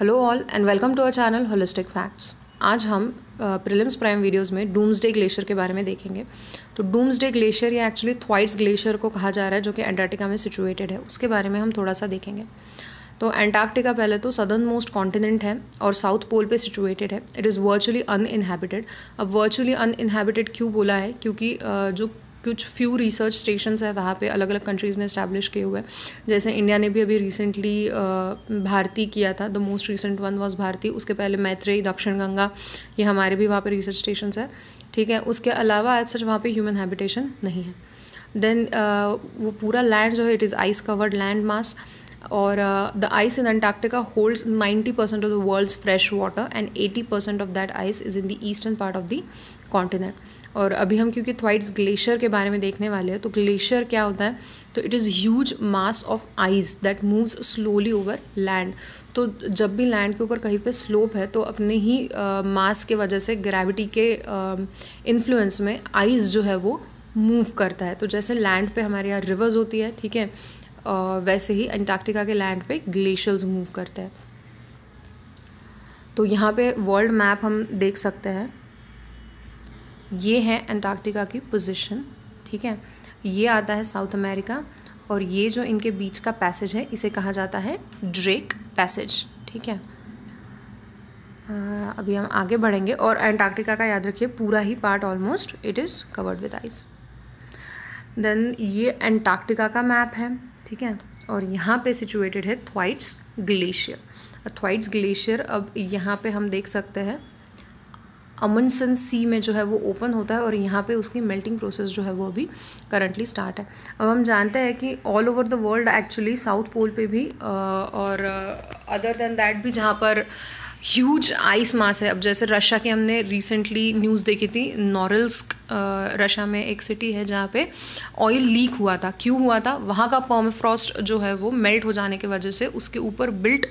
Hello all and welcome to our channel Holistic Facts. आज हम prelims prime videos में Doomsday Glacier के बारे में देखेंगे। तो डूम्सडे ग्लेशियर या एक्चुअली थ्वाइट्स ग्लेशियर को कहा जा रहा है, जो कि अंटार्कटिका में सिचुएटेड है, उसके बारे में हम थोड़ा सा देखेंगे। तो अंटार्कटिका पहले तो सदर्न मोस्ट कॉन्टिनेंट है और साउथ पोल पे सिचुएटेड है। It is virtually uninhabited. अब वर्चुअली अनइनहैबिटेड क्यों बोला है? क्योंकि जो कुछ फ्यू रिसर्च स्टेशंस है वहाँ पे अलग अलग कंट्रीज़ ने इस्टेब्लिश किए हुए हैं। जैसे इंडिया ने भी अभी रिसेंटली भारती किया था। The most recent one was Bharati. उसके पहले मैत्रेयी, दक्षिण गंगा, ये हमारे भी वहाँ पे रिसर्च स्टेशंस है। ठीक है, उसके अलावा एज सच वहाँ पे ह्यूमन हैबिटेशन नहीं है। देन वो पूरा लैंड जो है it is ice covered land mass, और the ice in Antarctica holds 90% of the world's fresh water and 80% of that ice is in the eastern part of the continent. और अभी हम क्योंकि थ्वाइट्स ग्लेशियर के बारे में देखने वाले हैं, तो ग्लेशियर क्या होता है? तो it is huge mass of ice that moves slowly over land. तो जब भी लैंड के ऊपर कहीं पे स्लोप है, तो अपने ही मास के वजह से, ग्रेविटी के इन्फ्लुएंस में आइस जो है वो मूव करता है। तो जैसे लैंड पे हमारे यहाँ रिवर्स होती है, ठीक है, वैसे ही अंटार्कटिका के लैंड पे ग्लेशियर्स मूव करते हैं। तो यहाँ पे वर्ल्ड मैप हम देख सकते हैं। ये है अंटार्कटिका की पोजीशन, ठीक है। ये आता है साउथ अमेरिका, और ये जो इनके बीच का पैसेज है इसे कहा जाता है ड्रेक पैसेज, ठीक है। अभी हम आगे बढ़ेंगे, और अंटार्कटिका का याद रखिए पूरा ही part almost it is covered with ice. Then ये अंटार्कटिका का मैप है, ठीक है, और यहाँ पे सिचुएटेड है थ्वाइट्स ग्लेशियर। थ्वाइट्स ग्लेशियर अब यहाँ पे हम देख सकते हैं अमंडसन सी में जो है वो ओपन होता है, और यहाँ पे उसकी मेल्टिंग प्रोसेस जो है वो अभी करंटली स्टार्ट है। अब हम जानते हैं कि all over the world actually South Pole पे भी और अदर देन दैट भी जहाँ पर ह्यूज आइस मास है। अब जैसे रशिया की हमने रिसेंटली न्यूज़ देखी थी, नोरिल्स्क रशिया में एक सिटी है जहाँ पे ऑयल लीक हुआ था। क्यों हुआ था? वहाँ का पर्माफ्रॉस्ट जो है वो मेल्ट हो जाने की वजह से उसके ऊपर बिल्ट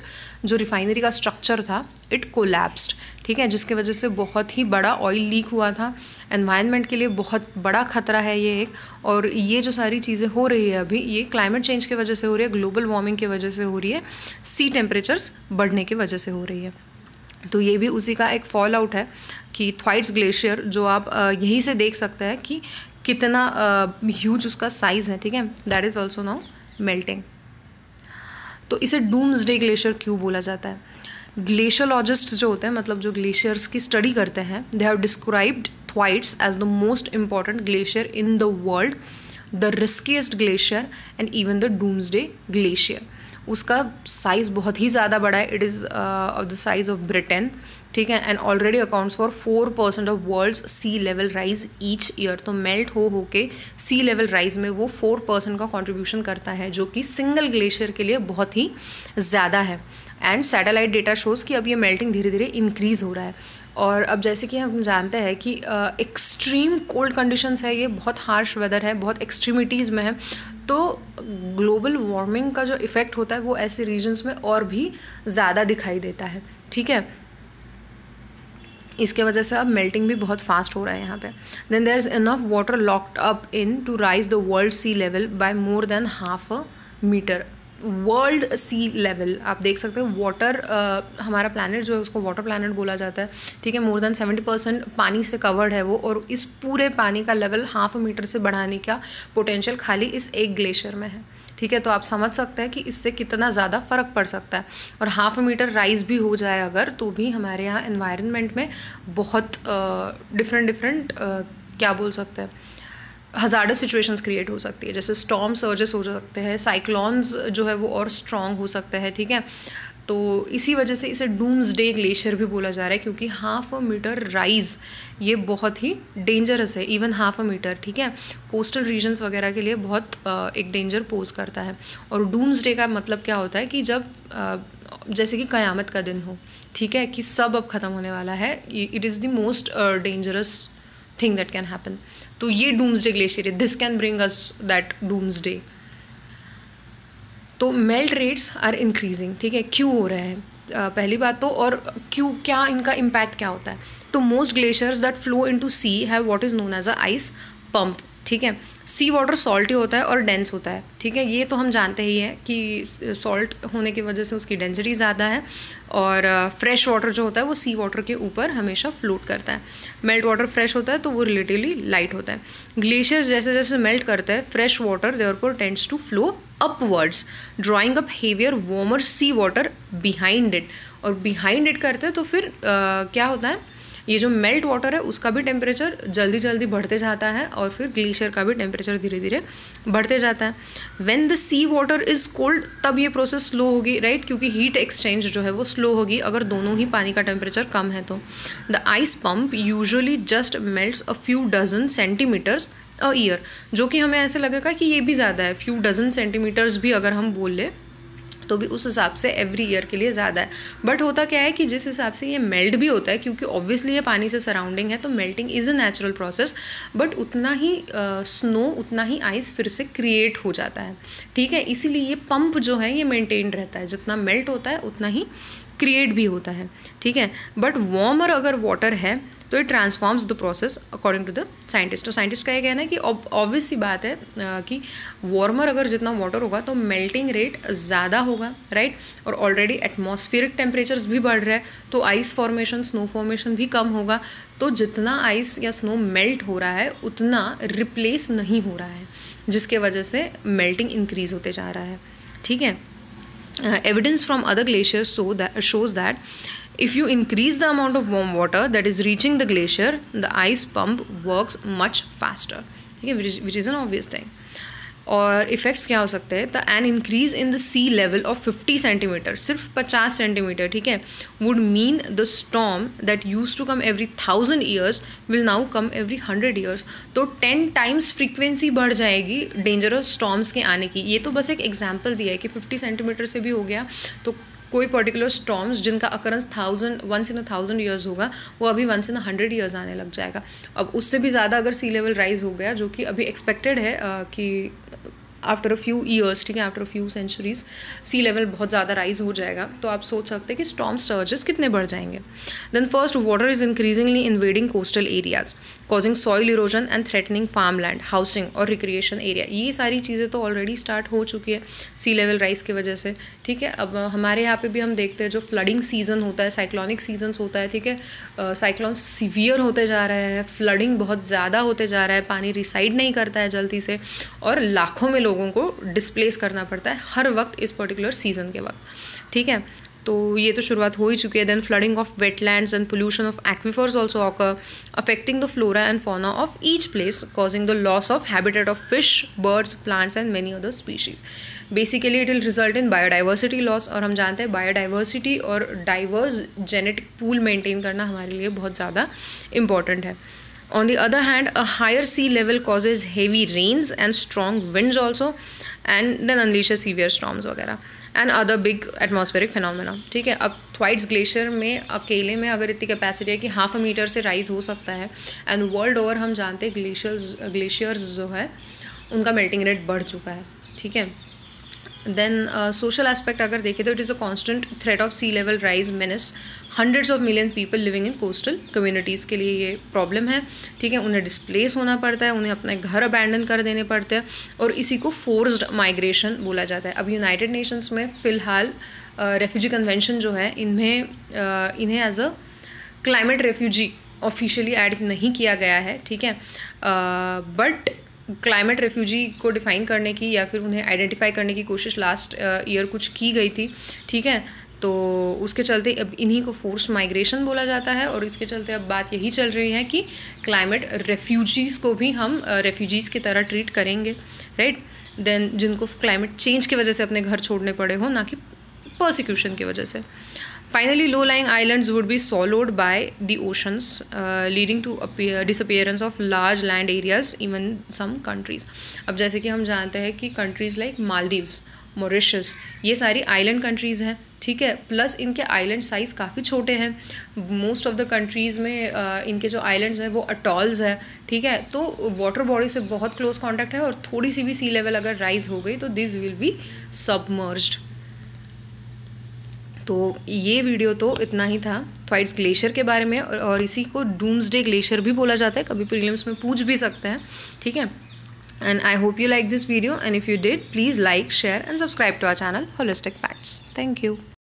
जो रिफाइनरी का स्ट्रक्चर था इट कोलैप्स्ड, ठीक है, जिसकी वजह से बहुत ही बड़ा ऑयल लीक हुआ था। एनवायरनमेंट के लिए बहुत बड़ा खतरा है ये एक। और ये जो सारी चीज़ें हो रही है अभी, ये क्लाइमेट चेंज की वजह से हो रही है, ग्लोबल वार्मिंग की वजह से हो रही है, सी टेम्परेचर्स बढ़ने की वजह से हो रही है। तो ये भी उसी का एक फॉल आउट है कि थ्वाइट्स ग्लेशियर जो आप यहीं से देख सकते हैं कि कितना ह्यूज उसका साइज़ है, ठीक है। That is also now melting. तो इसे डूम्सडे ग्लेशियर क्यों बोला जाता है? ग्लेशियोलॉजिस्ट जो होते हैं, मतलब जो ग्लेशियर्स की स्टडी करते हैं, they have described Thwaites as the most important glacier in the world, the riskiest glacier and even the doomsday glacier. उसका साइज़ बहुत ही ज़्यादा बड़ा है। It is of the size of Britain, ठीक है, and already accounts for 4% of world's sea level rise each year. तो melt हो के सी लेवल राइज में वो 4% का कंट्रीब्यूशन करता है, जो कि सिंगल ग्लेशियर के लिए बहुत ही ज़्यादा है। एंड सैटेलाइट डेटा शोज़ कि अब ये मेल्टिंग धीरे धीरे इंक्रीज़ हो रहा है। और अब जैसे कि हम जानते हैं कि एक्सट्रीम कोल्ड कंडीशंस है, ये बहुत हार्श वेदर है, बहुत एक्सट्रीमिटीज़ में है। तो ग्लोबल वार्मिंग का जो इफ़ेक्ट होता है वो ऐसे रीजन्स में और भी ज़्यादा दिखाई देता है, ठीक है। इसके वजह से अब मेल्टिंग भी बहुत फास्ट हो रहा है यहाँ पे। Then there is enough water locked up in to raise the world sea level by more than half a metre. World sea level आप देख सकते हैं। वाटर हमारा प्लैनेट जो है उसको वाटर प्लैनेट बोला जाता है, ठीक है। मोर देन 70% पानी से कवर्ड है वो, और इस पूरे पानी का लेवल हाफ मीटर से बढ़ाने का पोटेंशियल खाली इस एक ग्लेशियर में है, ठीक है। तो आप समझ सकते हैं कि इससे कितना ज़्यादा फ़र्क पड़ सकता है। और हाफ मीटर राइज भी हो जाए अगर, तो भी हमारे यहाँ एनवायरनमेंट में बहुत डिफरेंट क्या बोल सकते हैं, हज़ार्डस सिचुएशंस क्रिएट हो सकती है। जैसे स्टॉर्म सर्जेस हो सकते हैं, साइक्लोन्स जो है वो और स्ट्रॉन्ग हो सकते हैं, ठीक है। तो इसी वजह से इसे डूम्सडे ग्लेशियर भी बोला जा रहा है, क्योंकि हाफ मीटर राइज ये बहुत ही डेंजरस है। इवन हाफ मीटर, ठीक है, कोस्टल रीजन्स वगैरह के लिए बहुत एक डेंजर पोज करता है। और डूम्सडे का मतलब क्या होता है कि जब जैसे कि क़यामत का दिन हो, ठीक है, कि सब अब ख़त्म होने वाला है। It is the most dangerous thing that can happen. तो ये डूम्सडे ग्लेशियर है, this can bring us that doomsday. तो मेल्ट रेट्स आर इंक्रीजिंग, ठीक है। क्यों हो रहे हैं पहली बात तो, और क्यों, क्या इनका इम्पैक्ट क्या होता है? तो most glaciers that flow into sea have what is known as a ice pump, ठीक है। सी वाटर सॉल्टी होता है और डेंस होता है, ठीक है, ये तो हम जानते ही हैं कि सॉल्ट होने की वजह से उसकी डेंसिटी ज़्यादा है, और फ्रेश वाटर जो होता है वो सी वाटर के ऊपर हमेशा फ्लोट करता है। मेल्ट वाटर फ्रेश होता है तो वो रिलेटिवली लाइट होता है। ग्लेशियर्स जैसे जैसे मेल्ट करते हैं, fresh water therefore tends to flow upwards, drawing up heavier warmer sea water behind it, और बिहाइंड इट करते हैं तो फिर क्या होता है, ये जो मेल्ट वाटर है उसका भी टेम्परेचर जल्दी जल्दी बढ़ते जाता है, और फिर ग्लेशियर का भी टेम्परेचर धीरे धीरे बढ़ते जाता है। When the sea water is cold, तब ये प्रोसेस स्लो होगी, राइट, क्योंकि हीट एक्सचेंज जो है वो स्लो होगी अगर दोनों ही पानी का टेम्परेचर कम है तो। The ice pump usually just melts a few dozen centimetres a year, जो कि हमें ऐसे लगेगा कि ये भी ज़्यादा है, फ्यू डजन सेंटीमीटर्स भी अगर हम बोल लें तो भी उस हिसाब से एवरी ईयर के लिए ज़्यादा है। बट होता क्या है कि जिस हिसाब से ये मेल्ट भी होता है, क्योंकि ऑब्वियसली ये पानी से सराउंडिंग है तो melting is a natural process, but उतना ही स्नो उतना ही आइस फिर से क्रिएट हो जाता है, ठीक है। इसीलिए ये पंप जो है ये मेंटेन रहता है, जितना मेल्ट होता है उतना ही क्रिएट भी होता है, ठीक है। बट वार्मर अगर वाटर है तो it transforms the process according to the scientist. तो साइंटिस्ट का ये कहना है कि ऑब्वियस सी बात है कि वार्मर अगर जितना वाटर होगा तो मेल्टिंग रेट ज़्यादा होगा, राइट, और ऑलरेडी एटमॉस्फेरिक टेम्परेचर्स भी बढ़ रहे हैं तो आइस फॉर्मेशन, स्नो फॉर्मेशन भी कम होगा, तो जितना आइस या स्नो मेल्ट हो रहा है उतना रिप्लेस नहीं हो रहा है, जिसके वजह से मेल्टिंग इंक्रीज होते जा रहा है, ठीक है। Evidence from other glaciers shows that if you increase the amount of warm water that is reaching the glacier, the ice pump works much faster, ठीक है, which is an obvious thing. और effects क्या हो सकते हैं, the an increase in the sea level of 50 centimetre, सिर्फ 50 centimetre, ठीक है, would mean the storm that use to come every 1000 years will now come every 100 years. तो 10 times frequency बढ़ जाएगी डेंजरस स्टॉर्म्स के आने की। ये तो बस एक एग्जाम्पल दिया है कि 50 सेंटीमीटर से भी हो गया, तो कोई पर्टिकुलर स्टॉर्म्स जिनका अकरेंस 1000 इन अ 1000 ईयर्स होगा वो अभी 1 इन अ 100 ईयर्स आने लग जाएगा। अब उससे भी ज़्यादा अगर सी लेवल राइज हो गया, जो कि अभी एक्सपेक्टेड है कि आफ्टर अ फ्यू ईयर्स, ठीक है, after a few centuries sea level बहुत ज़्यादा राइज हो जाएगा, तो आप सोच सकते हैं कि स्टॉर्म सर्जेस कितने बढ़ जाएंगे। Then first, water is increasingly invading coastal areas, causing soil erosion and threatening farm land, housing और रिक्रिएशन एरिया। ये सारी चीज़ें तो ऑलरेडी स्टार्ट हो चुकी है सी लेवल राइज की वजह से, ठीक है। अब हमारे यहाँ पे भी हम देखते हैं जो फ्लडिंग सीजन होता है, साइक्लोनिक सीजन्स होता है, ठीक है, साइक्लोन्स सीवियर होते जा रहे हैं, फ्लडिंग बहुत ज़्यादा होते जा रहा है, पानी रिसाइड नहीं करता है जल्दी से, और लाखों में लोगों को डिस्प्लेस करना पड़ता है हर वक्त इस पर्टिकुलर सीजन के वक्त, ठीक है। तो ये तो शुरुआत हो ही चुकी है। Then flooding of wetlands and pollution of aquifers also occur, affecting the flora and fauna of each place, causing the loss of habitat of fish, birds, plants and many other species. Basically it will result in biodiversity loss, और हम जानते हैं biodiversity और diverse genetic pool maintain करना हमारे लिए बहुत ज़्यादा इंपॉर्टेंट है। On the other hand, a higher sea level causes heavy rains and strong winds also, and then unleashes severe storms वगैरह and other big atmospheric phenomena, ठीक है। अब थ्वाइट्स ग्लेशियर में अकेले में अगर इतनी कैपेसिटी है कि 0.5 मीटर से राइज हो सकता है, एंड वर्ल्ड ओवर हम जानते हैं ग्लेशियर्स जो है उनका मेल्टिंग रेट बढ़ चुका है, ठीक है। देन सोशल एस्पेक्ट अगर देखें तो it is a constant threat of sea level rise menaces hundreds of million people living in coastal communities के लिए ये प्रॉब्लम है, ठीक है। उन्हें डिस्प्लेस होना पड़ता है, उन्हें अपने घर अबैंडन कर देने पड़ते हैं, और इसी को फोर्स्ड माइग्रेशन बोला जाता है। अब यूनाइटेड नेशंस में फ़िलहाल रेफ्यूजी कन्वेंशन जो है इन्हें as a climate refugee officially add नहीं किया गया है, ठीक है, बट क्लाइमेट रेफ्यूजी को डिफ़ाइन करने की या फिर उन्हें आइडेंटिफाई करने की कोशिश लास्ट ईयर कुछ की गई थी, ठीक है। तो उसके चलते अब इन्हीं को फोर्स माइग्रेशन बोला जाता है, और इसके चलते अब बात यही चल रही है कि क्लाइमेट रेफ्यूजीज़ को भी हम रेफ्यूजीज़ की तरह ट्रीट करेंगे, राइट। देन जिनको क्लाइमेट चेंज की वजह से अपने घर छोड़ने पड़े हो, ना कि परसिक्यूशन की वजह से। Finally, low-lying islands would be swallowed by the oceans, leading to disappearance of large land areas, even some countries. अब जैसे कि हम जानते हैं कि countries like Maldives, मॉरिशस, ये सारी आइलैंड कंट्रीज़ हैं, ठीक है, प्लस इनके आइलैंड साइज़ काफ़ी छोटे हैं। मोस्ट ऑफ द कंट्रीज़ में इनके जो आइलैंड्स हैं वो अटॉल्स है, ठीक है, तो वाटर बॉडी से बहुत क्लोज कॉन्टैक्ट है, और थोड़ी सी भी सी लेवल अगर राइज हो गई तो दिस विल बी सबमर्ज्ड। तो ये वीडियो तो इतना ही था थ्वाइट्स ग्लेशियर के बारे में, और इसी को डूम्सडे ग्लेशियर भी बोला जाता है, कभी प्रीलिम्स में पूछ भी सकते हैं, ठीक है। And I hope you like this video, and if you did, please like, share and subscribe to our channel Holistic Facts. Thank you.